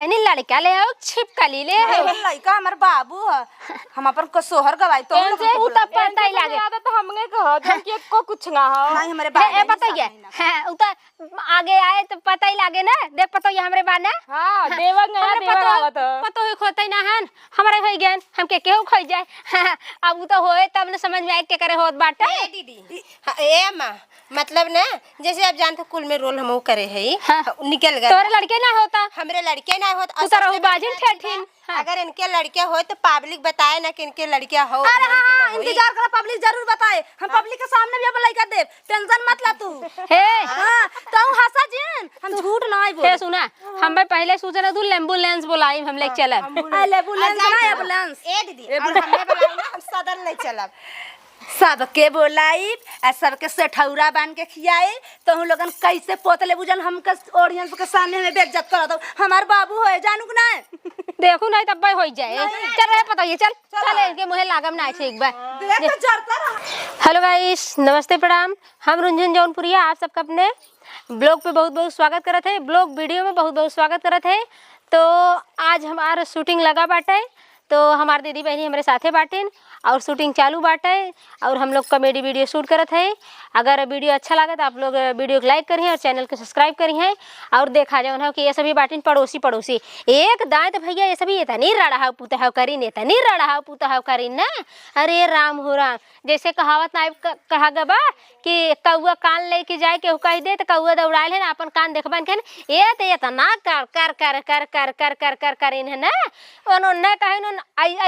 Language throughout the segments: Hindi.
नहीं लड़का ले आओ छिपकली ले आओ लड़का हमार बाबू है हम अपन को सोहर गवाई तो उ त पता ही लागे तो हमने कहा था कि को कुछ ना हो नहीं हमारे बाबू ए पता है हां उ त आगे आए तो पता ही लागे ना देख पता है हमरे बाना हां देवा गया देवा आवत पता है खोतै ना हन हमरे होई गन हमके केहू खोई जाए अब उ त होए तब न समझ में आए के करे होत बाटा ए दीदी ए मां मतलब ना जैसे आप जानते कुल में रोल हमहू करे है निकल गए तोरे लड़के ना होता हमरे लड़के ना होत तू तरह बाजिन ठेठिन अगर इनके लड़के हो तो पब्लिक बताए ना कि इनके लड़के हो अरे हां इंतजार कर पब्लिक जरूर बताए हम पब्लिक के सामने भी अब लड़का दे टेंशन मत ला तू हे हां तू हंसा जिन हम झूठ नहीं बोल हे सुना हम भाई पहले सोचे ना तू एम्बुलेंस बुलाई हम लेके चलब एम्बुलेंस ना एम्बुलेंस ए दीदी और हमने बुलाए ना हम सदर नहीं चलब सबके बोलाई आ सबके सेठौरा बांध के खियाए तो हम लोगन कैसे पोतले बुझन हमके ऑडियंस के सामने में बेइज्जत करत हमार बाबू होए जानू कि ना देखू नहीं तब भाई होई जाए चल रे पता ये चल चल इनके मुहे लागम ना छे एक बार देख तो जरता रहा हेलो गाइस नमस्ते प्रणाम हम रुंझुन जौनपुरिया आप सबका अपने ब्लॉग पे बहुत बहुत स्वागत करत है ब्लॉग वीडियो में बहुत बहुत स्वागत करत है। तो आज हमारा शूटिंग लगा बाटे तो हमारे दीदी बहनी हमारे साथे बाटेन और शूटिंग चालू बाटे और हम लोग कॉमेडी वीडियो शूट करत है। अगर वीडियो अच्छा लगे तो आप लोग वीडियो को लाइक करिए और चैनल को सब्सक्राइब करिए और देखा जाओ ना कि ये सभी बाटेन पड़ोसी पड़ोसी एक दाएं तो भैया ये सभी ये नहीं रड़ा पुता है करी ने नहीं रड़ा पुता है करी ना अरे राम हो राम जैसे कहावत ना कहा गबा कि कौआ कान लेके जाए के कह दे तो कौआ दौड़ाए है ना अपन कान देखबन के ये तो ये ना कर कर कर कर कर कर कर कर करीन है ना उन्होंने कहे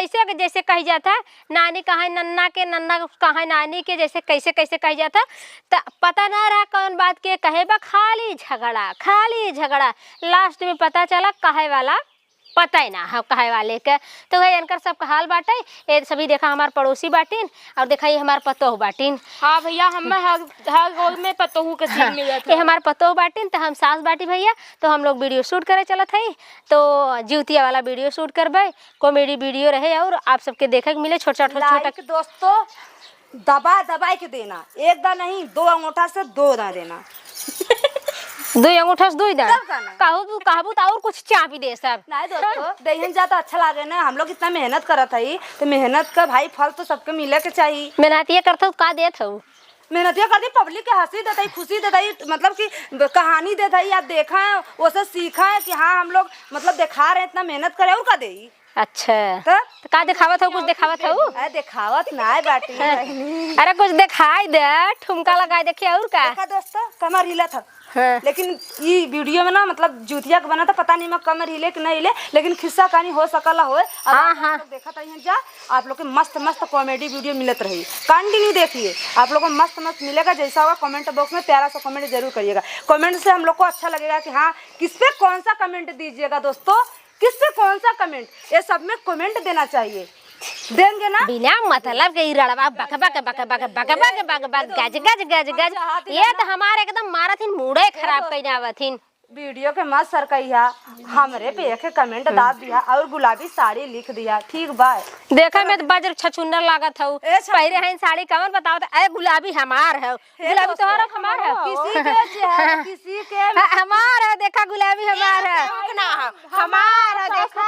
ऐसे जैसे कही जाता नानी कहा नन्ना के नन्ना कहा नानी के जैसे कैसे कैसे कही जाता तो पता ना रहा कौन बात के कहे बा खाली झगड़ा लास्ट में पता चला कहे वाला पता ही ना हम कहे वाले के तो भाई इनकर सब का हाल बाटे ये सभी देखा हमार पड़ोसी बाटिन और देखा ये हमार पतोह बाटिन। हां भैया हम हर रोल में पतोहू के सीन मिल जाता ये हमार पतोह बाटिन तो हम सास बाटी भैया तो हम लोग वीडियो शूट करे चलत है तो जीवतिया वाला वीडियो शूट करबे कॉमेडी वीडियो रहे और आप सबके देखे के मिले छोटा छोटा दोस्तों दबा के देना एक दा नहीं दो अंगूठा से दो दा देना दो अंगूठा से दो इधर कहबू तो और कुछ चापी दे सब नहीं दोस्तों देहन जाता अच्छा लागे ना हम लोग इतना मेहनत करत है तो मेहनत का भाई फल तो सबके मिले के चाहिए मेहनत ये करता का देत हूँ मेहनतिया करती पब्लिक के हंसी देता है खुशी देता है मतलब कि कहानी देता है या देखा है वो सब सीखा है कि हाँ हम लोग मतलब दिखा रहे हैं इतना मेहनत करे और का दे अच्छा तो का दिखावत हो कुछ दिखावत हो अरे दिखावत ना है बाटी अरे कुछ दिखाई दे ठुमका लगाए देखिए और का देखा दोस्तों कमर हिला था लेकिन ये वीडियो में ना मतलब जूतिया का बना था पता नहीं मैं कमर हिले कि नहीं हिले लेकिन खिस्सा कहानी हो सकला हो हाँ देखा था यहाँ जा आप लोग के मस्त मस्त कॉमेडी वीडियो मिलत रही कंटिन्यू देखिए आप लोग को मस्त मस्त मिलेगा जैसा होगा कमेंट बॉक्स में प्यारा सा कमेंट जरूर करिएगा कमेंट से हम लोग को अच्छा लगेगा कि हाँ किस पे कौन सा कमेंट दीजिएगा दोस्तों किस पे कौन सा कमेंट ये सब में कमेंट देना चाहिए देंगे ना बिना मतलब के रड़वा बक बक बक बक बक बक बक बक गज गज गज गज ये तो हमारे एकदम मारथिन मूडे खराब कई जावथिन वीडियो के मत सर कहिया हमरे पे एक कमेंट दाब दिया और गुलाबी साड़ी लिख दिया ठीक बा देखा मैं तो बजर छछुंदर लागत हूँ पहले हैं साड़ी कमर बताओ तो अरे गुलाबी हमार है गुलाबी तोहरा हमार है किसी के हमार है देखा गुलाबी हमार है हमारा देखो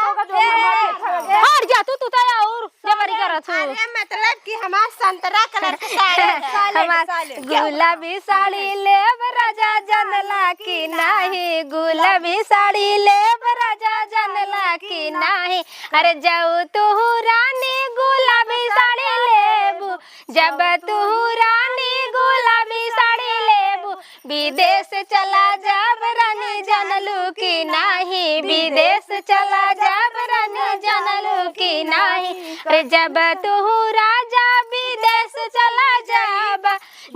और जा तू तो और जबरी करत हूँ मतलब कि हमारा संतरा कलर का साड़ी गुलाबी साड़ी ले राजा जनला की नहीं गुलाबी साड़ी ले राजा जनला की नहीं अरे जाऊ तू रानी गुलाबी साड़ी लेबू जब तू रानी गुलाबी साड़ी लेबू विदेश चला जब रानी जनलू की नहीं विदेश चला जब रानी जनलू की नहीं अरे जब तू राजा विदेश चला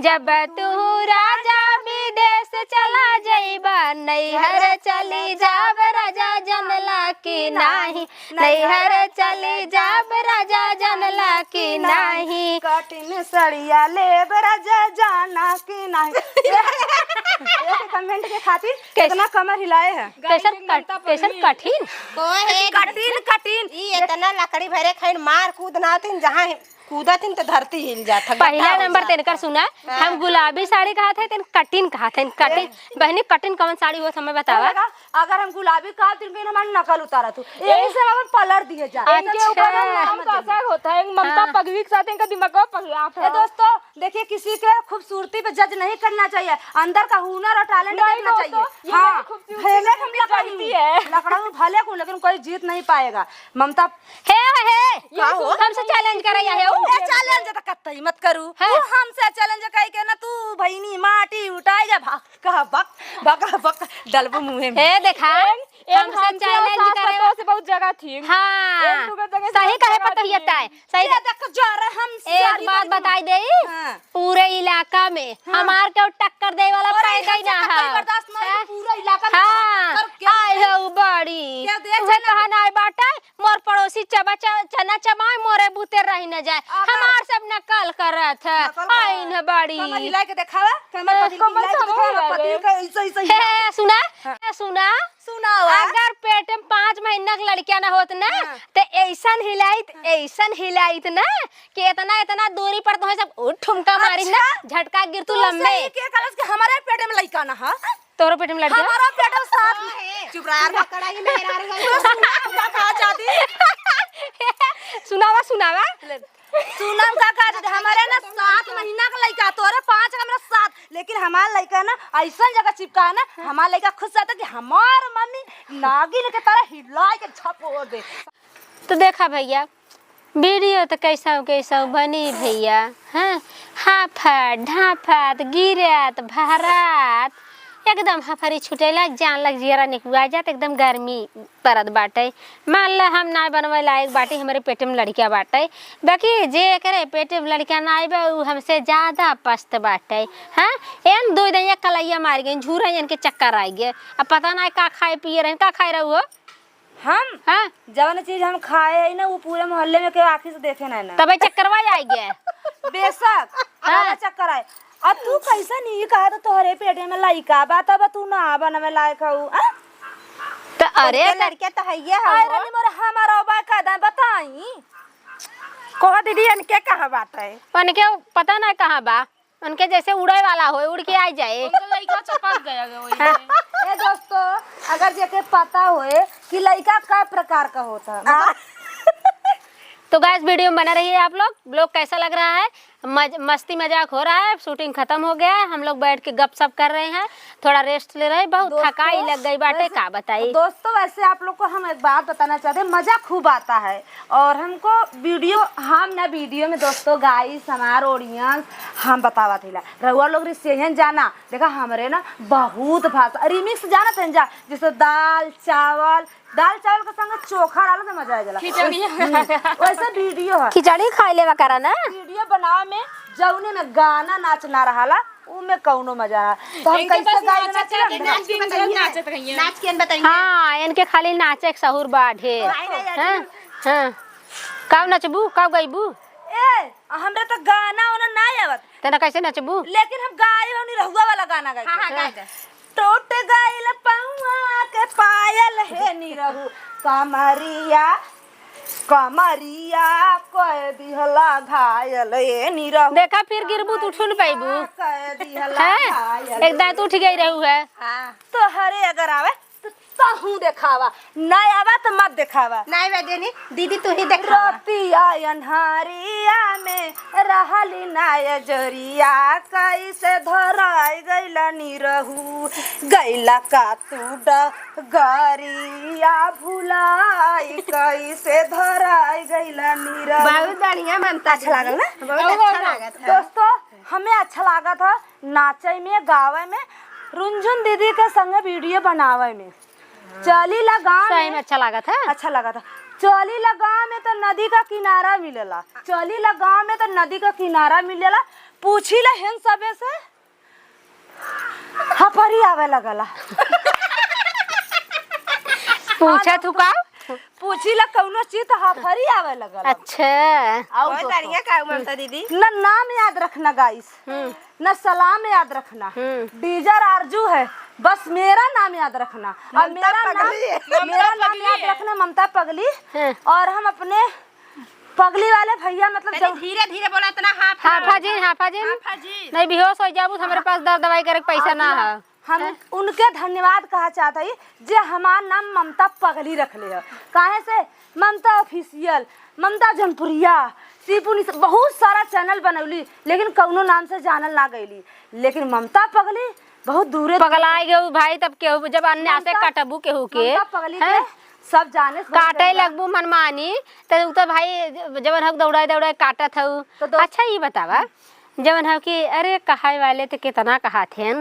जब तू राजा विदेश चला जाइबा नैहर चली जाब राजा जनला की नाही नैहर चली जाब राजा जनला की नाही कटिन सड़िया ले राजा जाना की नाही कमेंट के खातिर कितना कमर हिलाए है कैसन कठिन कठिन कठिन इतना लकड़ी भरे खैन मार कूद नातिन जहाँ कूदा थी तो धरती हिल जाता। पहला नंबर तेनकर सुना, हम गुलाबी साड़ी कहा थे तेन कटिन कहा थे। कटिन बहनी कटिन कौन साड़ी हो समय बतावा। अगर हम गुलाबी कहा तो हमारी नकल उतारा तू यही से हम पलट दिए जा। इनके ऊपर नाम कैसा होता है, ममता पगली के साथ इनका दिमाग पगला ए दोस्तों देखिए, किसी के खूबसूरती पे जज नहीं करना चाहिए, अंदर का हुनर और टैलेंट देखना चाहिए। हाँ भले हम लकड़ा में भले को, लेकिन कोई जीत नहीं पाएगा। ममता हे हमसे चैलेंज करैया है चैलेंज तो कतई मत करू। तू हमसे चैलेंज कई के ना, तू भईनी माटी उठाई जा कहा बक डलबो मुंह में। हे देखा हमसे चैलेंज करे से बहुत जगह थी। हाँ सही कहे पता ही है सही। देख जा रहे हम एक बात बताई दे, पूरे इलाका में हमार के टक्कर दे वाला पैदा ही ना है। बर्दाश्त नहीं पूरा इलाका में। हाँ आए हो बड़ी तुहे कहा ना बाटा मोर पड़ोसी चना चबाए मोरे बुते रही न जाए, हमार सब नकल करत है। आई न बड़ी हिला के दिखावा कैमरा पति का ऐसे सुना अगर पेट में 5 महीना के लड़किया ना होत ना तो ऐसन हिलाइत ना कि इतना दूरी पर तो सब ठुमका मारी ना झटका गिर तू लंबे के कलस के हमारे पेट में लड़का ना है। तोरो पेट में लड़का हमारा पेट में साथ में चुप रहा पकड़ा ही मेरा क्या कहा चाहती सुनावा सुनम का कहा हमारे ना 7 महीना का लड़का, तोरे 5 का मेरा 7, लेकिन हमारा लड़का ना ऐसा जगह चिपका है ना, हमारा लड़का खुश रहता कि हमार मम्मी नागिन के तरह हिला के झपोड़ दे। तो देखा भैया वीडियो तो कैसा बनी भैया। हाँ हाफत ढाफत गिरत भरत एकदम हफरी छुटेला जान लग जियरा निकुआ जात एकदम गर्मी परत बाटे। मान ला हम ना बनवे लायक बाटे, हमारे पेट में लड़किया बाटे, बाकी जे करे पेट में लड़किया ना आए उ हमसे ज्यादा पस्त बाटे। हाँ एन 2 दिन कलैया मार गई झूरा इनके चक्कर आ गए। अब पता ना का खाए पिए रहे, का खाए रहो हम। हाँ जवन चीज हम खाए है ना वो पूरे मोहल्ले में के आँखी से देखे ना तब चक्करवा आई गए बेशक चक्कर आए। अब तू कैसा नहीं कहा तो तोहरे पेटे में लइका बा तब तू ना बनवे लायक हऊ। तो अरे लड़किया तो है ये अरे मोर हमारा बा का बताई कह दीदी इनके कहा बात है, उनके पता ना कहाँ बा, उनके जैसे उड़े वाला हो उड़ के आ जाए। लड़का चपक गया ए दोस्तों अगर जेके पता होए कि लड़का का प्रकार का होता है तो गाइस वीडियो में बना रहिए आप लोग। ब्लॉग कैसा लग रहा है, मस्ती मजाक हो रहा है, शूटिंग खत्म हो गया है, हम लोग बैठ के गपशप कर रहे हैं, थोड़ा रेस्ट ले रहे हैं, बहुत थकाई लग गई बाटे का बताइए। दोस्तों वैसे आप लोग को हम एक बात बताना चाहते हैं, मजा खूब आता है और हमको वीडियो में दोस्तों गाइस हमार ऑडियंस हम बतावा थे रहुआ लोग रिसेहन जाना देखा हमरे ना बहुत भाषा रिमिक्स जाना थे जा, जैसे दाल चावल के संग चोखा डालो तो मजा आ जाला। वैसे वीडियो है खिचड़ी खाई लेवा करा ना, वीडियो बनावे में जौने में गाना नाच ना रहाला उमे कौनो मजा ना। तो हम कैसे गाना नाच के बताइए। हाँ इनके खाली नाचे के सहूर बा ढेर। हाँ कब नचबू कब गईबू? ए हमरा तो गाना ओना ना आवत, तेना कैसे नचबू? लेकिन हम गाए होनी रहुआ वाला गाना गाए। हां गा दे। टूट गइल पौआ के पायल है नी रहू कमरिया कह दिहला घायल ए नी रहू। देखा फिर गिरबू तो उठ न पाइबू, कह दिहला घायल एक दांत उठ गई रहू है। हां तो हरे अगर आवे तो तहू देखावा, नहीं आवा तो मत देखावा। नहीं बेदेनी दीदी तू ही देख। रतिया अन्हारिया में रहली नाय जरिया कैसे धराई गइला नी रहू गइला का तू डगरिया भुलाई कैसे धराई गइला नी रहू। बहुत बढ़िया मनता अच्छा लागल ना? बहुत अच्छा लगा था दोस्तों हमें अच्छा लगा था नाचे में गावे में, रुंझुन दीदी के संग वीडियो बनावे में। चली लगा सही में अच्छा लगा था। अच्छा लगा था। चली लगा में तो नदी का किनारा मिलेला, चली लगा में तो नदी का किनारा मिलेला। पूछी ला हेन सबे से हपरी आवे लगला। पूछा तू का पूछी ला कौनो चीज तो हपरी आवे लगला। अच्छा बहुत बढ़िया का ममता दीदी। न नाम याद रखना गाइस, न सलाम याद रखना, डीजर आरजू है बस मेरा नाम याद रखना। और मेरा नाम याद रखना ममता पगली। और हम अपने पगली वाले भैया मतलब तनी धीरे धीरे बोला इतना हाँ हाँ फाजिन नहीं बेहोश हो जाबू तो हमारे पास दर्द दवाई करे के पैसा ना है। हम उनके धन्यवाद कहा चाहता ही जे हमार नाम ममता पगली रखले है। काहे से ममता ऑफिशियल, ममता जनपुरिया, सीपुनी बहुत सारा चैनल बनौली लेकिन कौनो नाम से जानल ना गईली। लेकिन ममता पगली बहुत दूरे पगलाई गए भाई तब केहू जब अन्य से काटबू केहू के ममता पगली के सब जाने से काटे लगबू मनमानी तो भाई जवन हम दौड़ाए दौड़ाए काटत हूँ। अच्छा ये बतावा जवन हम कि अरे कहाई वाले तो कितना कहा थे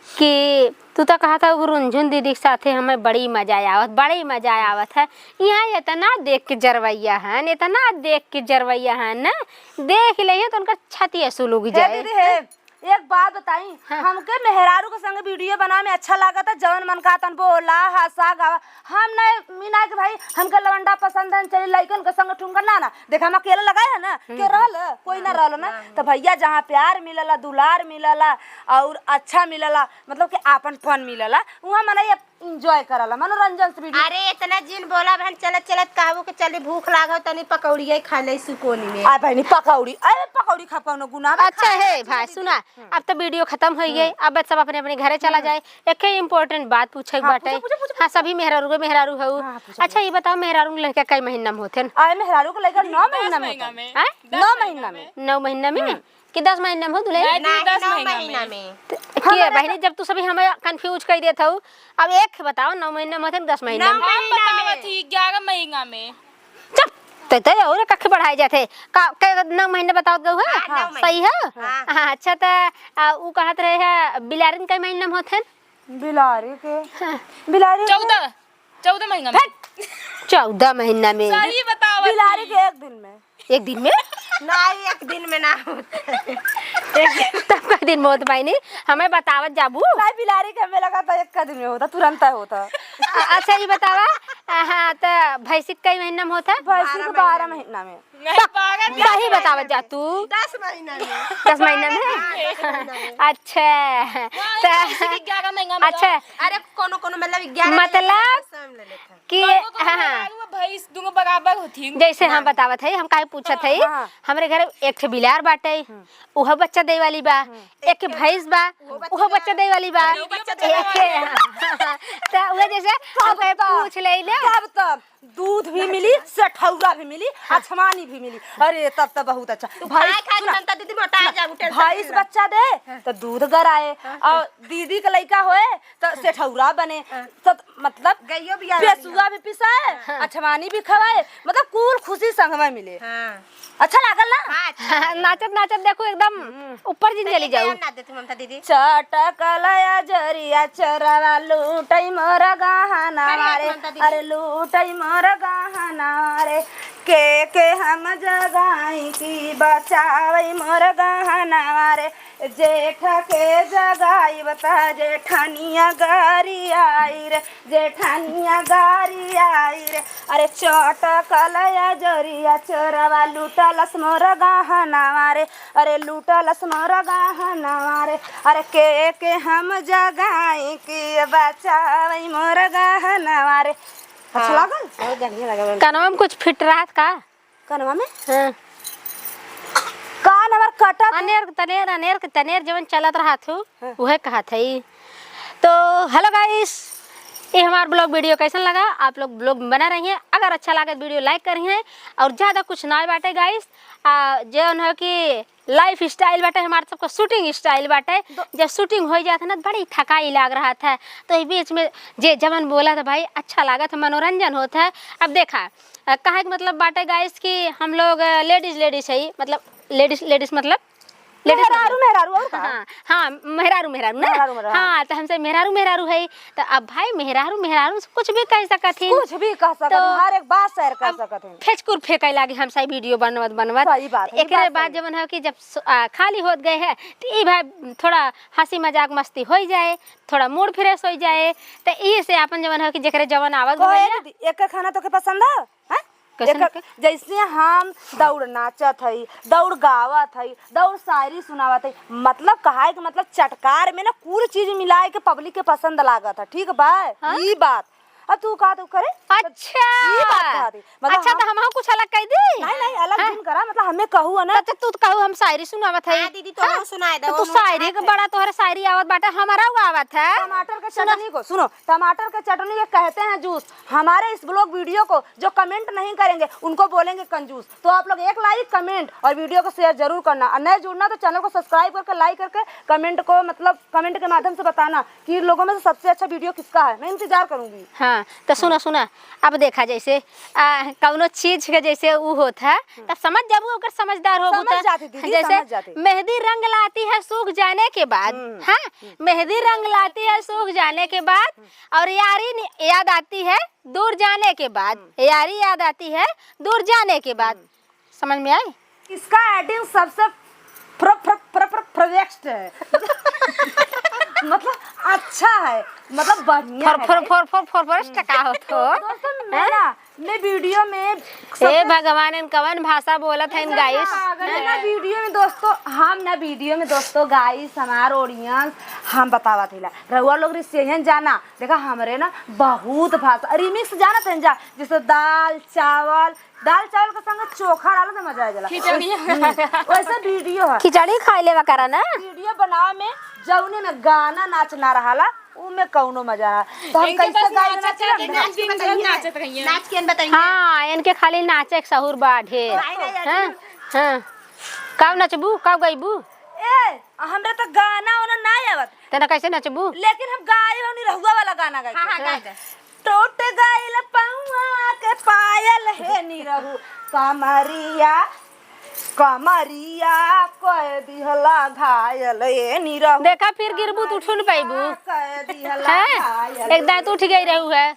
कि तू तो कहा था रुंझुन दीदी के साथ हमें बड़ी मजा आवत है। यहाँ इतना देख के जरवैया है, इतना देख के जरवैया है ना, देख ले तो उनका छाती सुल उग जाए। दीदी है एक बात बताई हमके मेहरारू के संग वीडियो बनावे में अच्छा लागत है। जवन मन का तन बोला हंसा गावा हम नहीं मीना के भाई हमके लवंडा पसंद है चली लइकन के संग ठुमका ना देखा हम अकेले लगाए है ना के रहल कोई ना रहल ना। तो भैया जहाँ प्यार मिलला दुलार मिलला और अच्छा मिलला मतलब कि आपनपन मिलला वहाँ मने एंजॉय करला मनोरंजन से वीडियो। अरे इतना जिन बोला बहन चलत चलत कहबो के चली भूख लागो तनी पकौड़िया खा ले सुकोनी में। आ बहनी पकौड़ी अरे पकौड़ी खा कौनो गुनाह बा? अच्छा है भाई सुना अब तो वीडियो खत्म हो गई, अब सब अपने अपने घरे चला जाए। एक इम्पोर्टेंट बात पूछे बाटे। हाँ सभी मेहरारू हऊ। अच्छा ये बताओ मेहरारू लड़का कई महीना में होते? आए मेहरारू को लेकर 9 महीना में 9 महीना में 9 महीना में कि 10 महीना में हो दुल्हे? 9 महीना में कि बहनी जब तू सभी हमें कंफ्यूज कर देता हूँ। अब एक बताओ 9 महीना में होते 10 महीना में? 11 महीना में। चुप तो और कख बढ़ाए जाते का 9 महीने बताओ दो है सही है। हाँ अच्छा तो ऊ कहत रहे है बिलारिन कई महीना में होते? बिलारी के बिलारी 14 महीना में। 14 महीना में सही बताओ। बिलारी के एक दिन में नहीं एक दिन में ना होता तब का दिन में होता भाई नहीं हमें बतावत जाबू। नहीं बिलारी के हमें लगा था एक दिन में होता तुरंत होता। अच्छा ये बतावा हाँ तो भैंसी कई महीना में होता? भैंसी को 12 महीना में। सही बतावत जा तू 10 महीना में। 10 महीना में। अच्छा अच्छा अरे कोनो कोनो मतलब 11 मतलब कि हाँ भैंस दोनों बराबर होती। जैसे हम बतावत है हम काहे पूछत है हमरे घर एक ठे बिलार बाटे उह बच्चा दे वाली बा, एक भैंस बा उह बच्चा दे वाली बा, एक तो उहे जैसे अब पूछ ले तब दूध भी मिली सठौरा भी मिली अछमानी भी मिली। अरे तब तो बहुत अच्छा भैंस बच्चा दे तो दूध गराए और दीदी का लड़का होए तो सेठौरा बने तो मतलब गइयो भी पेसुआ भी पिसाए अछमानी भी खवाए मतलब कुल खुशी संग में मिले। अच्छा लागल ना? नाचत नाचत देखो एकदम ऊपर जिन चली जाऊ। चटकलया जरिया चरवा लूटई मोर गहना मारे अरे लूटई मोर गहना रे के हम जगाई की बचावई मोर गहना मारे जेठ के जगाई बता जेठानिया गारी आई रे जेठानिया गारी आई रे अरे चटकलया जरिया चरवा लूटलस मोर गहना मारे अरे लूटलस मोर गहना मारे अरे के हम जगाई की बचावई मोर गहना मारे। अच्छा लागल? बहुत बढ़िया लागल। कानवा में कुछ फिट रहा का? कानवा में हाँ। कान हमार कटा अनेर तनेर जवन चलत रहा थू वह कहा थी। तो हेलो गाइस ये हमारा ब्लॉग वीडियो कैसा लगा आप लोग ब्लॉग में बना रही हैं। अगर अच्छा लगा वीडियो लाइक करी हैं और ज़्यादा कुछ ना बाटे गाइस जो है कि लाइफ स्टाइल बाटे हमारे सबको शूटिंग स्टाइल बाटे। जब शूटिंग हो जाता ना बड़ी थकाई लग रहा था तो इस बीच में जे जवन बोला था भाई अच्छा लगा था मनोरंजन होता है। अब देखा कहा मतलब बाटे गाइस कि हम लोग लेडीज है मतलब लेडीज मतलब मेहरारू और हाँ हाँ मेहरारू ना हाँ तो हमसे मेहरारू है तो अब भाई मेहरारू कुछ भी कह सकत है कुछ भी कह सकत हर एक बात शेयर कर सकत है फेचकुर फेंके लागे हम सही वीडियो बनवत सही बात है। एक बाद जब है कि जब खाली होत गए है तो ये भाई थोड़ा हंसी मजाक मस्ती हो जाए थोड़ा मूड फ्रेश हो जाए तो ये से अपन जवन है कि जकरे जवन आवत एक खाना तो के पसंद है जैसे हम दौड़ नाचत है दौड़ गावत है दौड़ शायरी सुनावत है मतलब कहा है कि मतलब चटकार में ना कुल चीज मिलाए के पब्लिक के पसंद लागत है। ठीक बा ये बात अब तू का तू करे अच्छा ये बात कहा थी मतलब अच्छा तो हम कुछ अलग कह दी नहीं अलग कहू है ना तो तू कहू हम शायरी सुनावत है। हाँ दीदी तो सुनाए दो। तू शायरी के बड़ा तोहरे शायरी आवत बाटे, हमारा वो आवत है। टमाटर के चटनी को सुनो, टमाटर के चटनी के कहते हैं जूस। हमारे इस ब्लॉग वीडियो को जो कमेंट नहीं करेंगे उनको बोलेंगे कंजूस। तो आप लोग एक लाइक कमेंट और वीडियो को शेयर जरूर करना, और नए जुड़ना तो चैनल को सब्सक्राइब करके लाइक करके कमेंट को मतलब कमेंट के माध्यम से बताना कि इन लोगों में से सबसे अच्छा वीडियो किसका है। मैं इंतजार करूंगी। हाँ तो सुना अब देखा जैसे कौनो चीज के जैसे ऊ होता है तब समझ जाबू ओकर समझदार हो समझ जाती दीदी, समझ जैसे जाती। मेहंदी रंग लाती है सूख जाने के बाद, हाँ मेहंदी रंग लाती है सूख जाने के बाद, और यारी याद आती है दूर जाने के बाद, यारी याद आती है दूर जाने के बाद। समझ में आई? इसका एडिंग सबसे प्रोजेक्ट है मतलब अच्छा है, मतलब बढ़िया है। टका होतो दोस्तों मैं वीडियो में ए भगवान इन कवन भाषा बोलत है इन गाइस। ना वीडियो में दोस्तों गाइस हमार ऑडियंस हम बतावा थीला रहुआ लोग रिसेहन जाना देखा हमरे ना बहुत भाषा रिमिक्स जाना थे जा, जैसे दाल चावल के संग चोखा डालो तो मजा आ जाला। वैसे वीडियो है खिचड़ी खाई लेवा करा ना। वीडियो बनावे में जौने में गाना नाच ना रहाला उ में कौनो मजा ना। तो हम कैसे गाए नाच के बताइए। हाँ इनके खाली नाचे के सहूर बा ढेर। हाँ कब नचबू कब गईबू? ए हमरे तो गाना ओना ना आवत, तेना कैसे नचबू? लेकिन हम गाए होनी रहुआ वाला गाना गाए। टूट गइल पौआ के पायल हे निरहु कमरिया कह दिहला घायल ए निरहु। देखा फिर गिरबू तो उठुन पाइबू। कह दिहला घायल एक दांत उठ गई रहू है।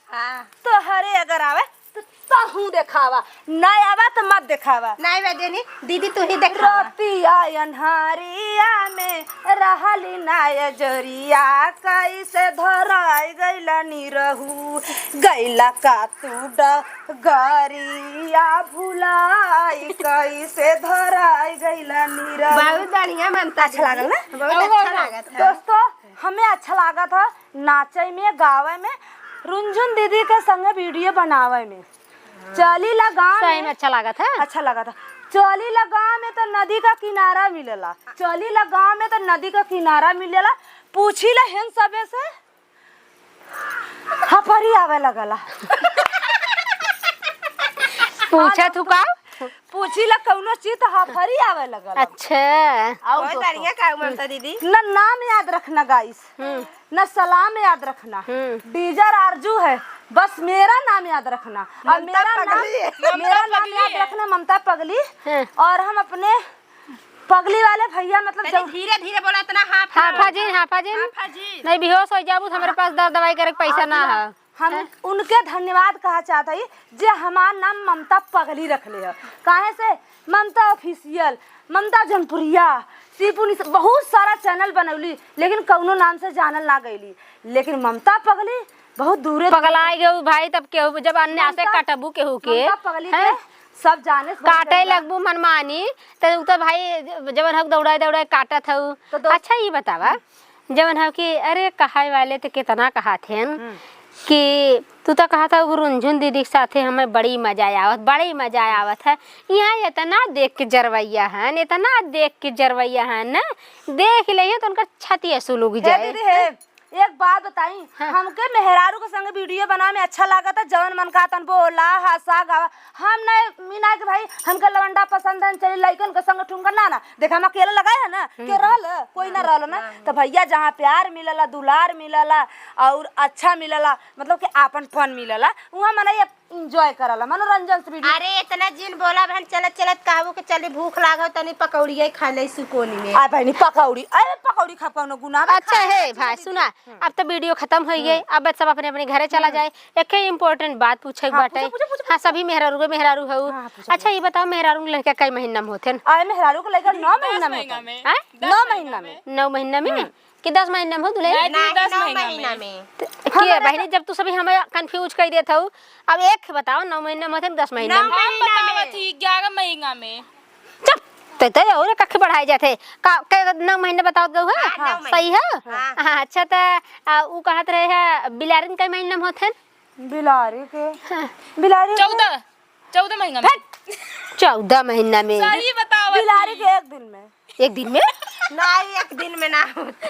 तो हरे अगर आवे तो तहू देखावा, ना आवा तो मत देखावा। नहीं बेदेनी दीदी तू ही देखा। रतिया अन्हारिया में रहली नाय जरिया कैसे धराई गइला निरहु गइला का तू डगरिया भुलाई कैसे धराई गइला निरहु। बहुत बढ़िया मनता। अच्छा लागल ना? बहुत अच्छा लगा था दोस्तों हमें अच्छा लगा था नाचे में गावे में, रुंझुन दीदी के संग वीडियो बनावे में। चली लगा सही में अच्छा लगा था। अच्छा लगा था। चली लगा में तो नदी का किनारा मिलेला, चली लगा में तो नदी का किनारा मिलेला। पूछी ला हेन सबे से हफरी आवे लगला। पूछा तू का? पूछी ला कौनो चीज तो हफरी आवे लगला। अच्छा बहुत बढ़िया का ममता दीदी। ना नाम याद रखना गाइस, ना सलाम याद रखना। डीजर आरजू है बस मेरा नाम याद रखना, और मेरा नाम याद रखना ममता पगली। और हम अपने पगली वाले भैया मतलब जब धीरे धीरे बोला इतना हाफाजिन नहीं बेहोश हो जाबू हमारे पास दवाई करे के पैसा ना है। हम उनके धन्यवाद कहा चाहता ही जे हमार नाम ममता पगली रखले है। काहे से ममता ऑफिशियल, ममता जनपुरिया, सीपुनी बहुत सारा चैनल बनौली लेकिन कौनो नाम से जानल ना गईली। लेकिन ममता पगली बहुत दूरे पगलाई गऊ भाई तब केहू जब अन्य से कटबू केहू के ममता पगली के सब जाने से काटे लगबू मनमानी तो भाई जवन हक दौड़ाए काटत हऊ। अच्छा ये बतावा जवन हक कि अरे कहाई वाले तो कितना कहा थे कि तू तो कहा था रुंझुन दीदी के साथ हमें बड़ी मजा आवत है। यहाँ इतना देख के जरवैया है ना देख लिये तो उनका छाती सुलूग जाए। एक बात बताई हमके मेहरारू के संग वीडियो बना में अच्छा लगा था। जवन मन का तन बोला हंसा गावा हम नहीं मीना के भाई हमके लवंडा पसंद है चली लइकन के संग ठुमका ना देखा हम अकेले लगाए है ना के रहल कोई ना रहल ना। तो भैया जहाँ प्यार मिलला दुलार मिलला और अच्छा मिलला मतलब कि आपनपन मिलला वहाँ मने एंजॉय करला मनोरंजन से वीडियो। अरे इतना जिन बोला बहन चलत कहबो के चली भूख लागो तनी पकौड़िया खा ले सुकोनी में। आ बहनी पकौड़ी अरे पकौड़ी खा कौनो गुनाह में। अच्छा है भाई सुना अब तो वीडियो खत्म हो गई, अब सब अपने अपने घरे चला जाए। एक इम्पोर्टेंट बात पूछे बाटे। हाँ सभी मेहरारू हऊ। अच्छा ये बताओ मेहरारू लड़का कई महीना में होते? मेहरारू को लेकर 9 महीना में 9 महीना में कि 10 महीना में हो दुल्हे? 9 महीना में के बहनी जब तू सभी हमें कंफ्यूज कर देत हऊ। अब एक बताओ 9 महीना में होते 10 महीना में? 11 महीना में। चुप तो और कख बढ़ाए जाते का 9 महीने बताओ गऊ है सही है। हाँ अच्छा तो ऊ कहत रहे है बिलारिन कई महीना में होते? बिलारी के बिलारी 14 महीना में। 14 महीना में सही बताओ बिलारी के एक दिन में। एक दिन में नहीं, एक दिन में ना होता।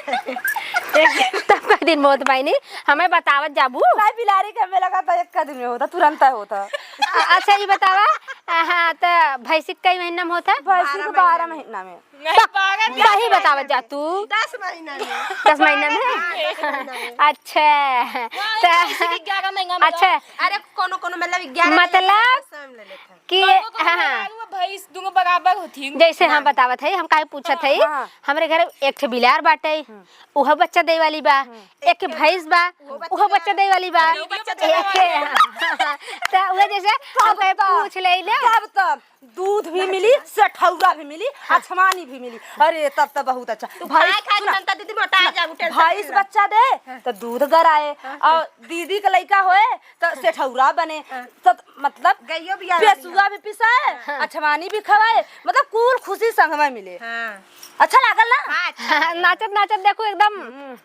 तब का दिन में होता भाई नहीं हमें बतावत जाबू। नहीं बिलारी के हमें लगा था एक का दिन में होता, तुरंत होता। अच्छा ये बतावा हाँ तो भैंसी कई महीना में होता? भैंसी को 12 महीना में। सही बतावत जा तू। 10 महीना में। 10 महीना में। अच्छा तो 11 महीना में। अच्छा अरे कोनो कोनो मतलब 11 मतलब समय ले लेता है। कि हाँ भैंस दोनों बराबर होती जैसे हम बतावत है हम काहे पूछत है हमरे घर एक ठे बिलार बाटे उह बच्चा दे वाली बा, एक भैंस बा उह बच्चा दे वाली बा, एक तो उहे जैसे हम कहे पूछ ले तब तब दूध भी मिली, सेठौरा भी मिली, अछमानी भी मिली। अरे तब तो बहुत अच्छा। भाई खाई जनता दीदी मोटा जा उठे। भैंस बच्चा दे तो दूध गराए और दीदी का लड़का होए तो सेठौरा बने तो मतलब गइयो भी पेसुआ भी पिसाए, अछमानी भी खवाए, मतलब कुल खुशी संग में मिले। हां अच्छा लागल ना? नाचत नाचत देखो एकदम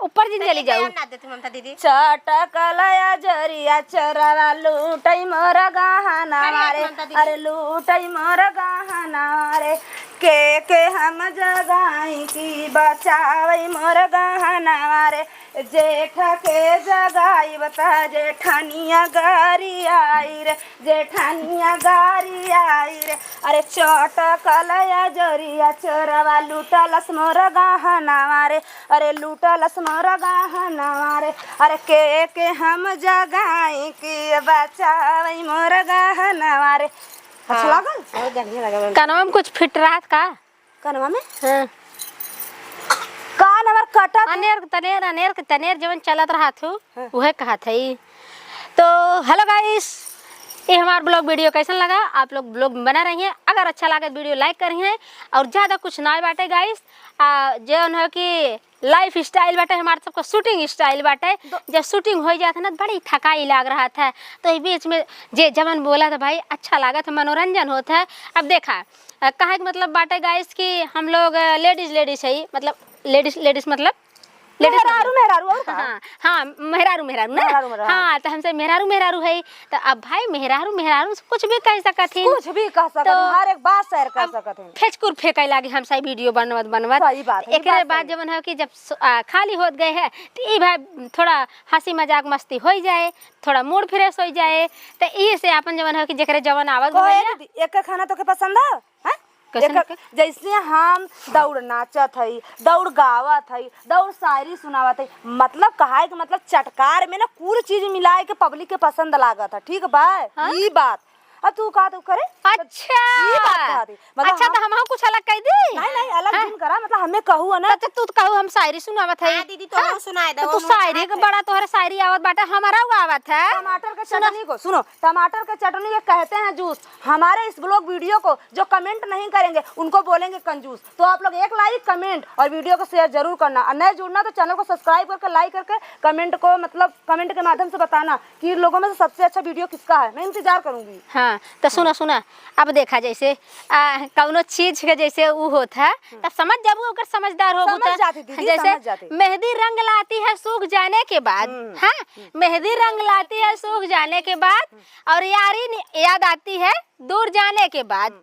ऊपर जिन चली जाऊ। ना देती ममता दीदी। चटकलया जरिया चरवा लूटई मोर गहना मारे, अरे लूटई मोर गहना मारे के हम जगाई की बचावई मोर गहना मारे जेठ के जगाई बता जेठानिया गारी आई रे, जेठानिया गारी आई रे। अरे चटकलया जरिया चरवा लूटलस मोर गहना मारे, अरे लूटलस मोर गहना मारे अरे के हम जगाई की बचावई मोर गहना मारे। अच्छा लागल? बहुत बढ़िया लगा। कानवा में कुछ फिट रहा था का? कनवा में हाँ। कान हमार कटा अनेर तनेर जवन चलत रहा थू वह कहा था। तो हेलो गाइस ये हमारा ब्लॉग वीडियो कैसा लगा आप लोग ब्लॉग में बना रही हैं। अगर अच्छा लगे वीडियो लाइक करिए और ज़्यादा कुछ ना बाटे गाइस जो है कि लाइफ स्टाइल बाटे हमारे सबको शूटिंग स्टाइल बाटे। जब शूटिंग हो जाता ना बड़ी थकाई लग रहा था तो इस बीच में जे जवन बोला था भाई अच्छा लगा था मनोरंजन होता है। अब देखा कहे का मतलब बाटे गाइस कि हम लोग लेडीज है मतलब लेडीज मतलब मेहरारू और का? हाँ मेहरारू ना हाँ तो हमसे मेहरारू है तो अब भाई मेहरारू से कुछ भी कह सकत ही कुछ भी कह सकत हर एक बात शेयर कर सकत है। फेचकुर फेंके लागे हम सही वीडियो बनवत सही बात है, एक बात जब है कि जब खाली होत गए है तो ये भाई थोड़ा हंसी मजाक मस्ती हो जाए थोड़ा मूड फ्रेश हो जाए तो ये से अपन जवन है कि जेकरे जवन आवत एक खाना तो के पसंद है? जैसे हम दौड़ नाचत हई, दौड़ गावत हई, दौड़ शायरी सुनावत हई, मतलब कहा कि मतलब चटकार में ना कुल चीज मिलाए के पब्लिक के पसंद लागत है। ठीक बा ई बात अब तू का तो करे अच्छा ये बात कहा थी मतलब अच्छा तो हम कुछ अलग कह दी नहीं अलग दिन करा मतलब हमें कहू ना तो तू कहू हम शायरी सुनावत है। हां दीदी तो सुनाए दो। तो शायरी के बड़ा तोहरा शायरी आवत बाटा हमारा आवत है। टमाटर के चटनी को सुनो, टमाटर के चटनी के कहते हैं जूस। हमारे इस ब्लॉग वीडियो को जो कमेंट नहीं करेंगे उनको बोलेंगे कंजूस। तो आप लोग एक लाइक कमेंट और वीडियो को शेयर जरूर करना और नए जुड़ना तो चैनल को सब्सक्राइब करके लाइक करके कमेंट को मतलब कमेंट के माध्यम से बताना कि लोगों में से सबसे अच्छा वीडियो किसका है। मैं इंतजार करूंगी। हाँ तो सुना अब देखा जैसे कौनो चीज के जैसे वो होता है तब समझ जाबू अगर समझदार हो जैसे मेहंदी रंग लाती है सूख जाने के बाद। हाँ मेहंदी रंग लाती है सूख जाने के बाद और यारी याद आती है दूर जाने के बाद।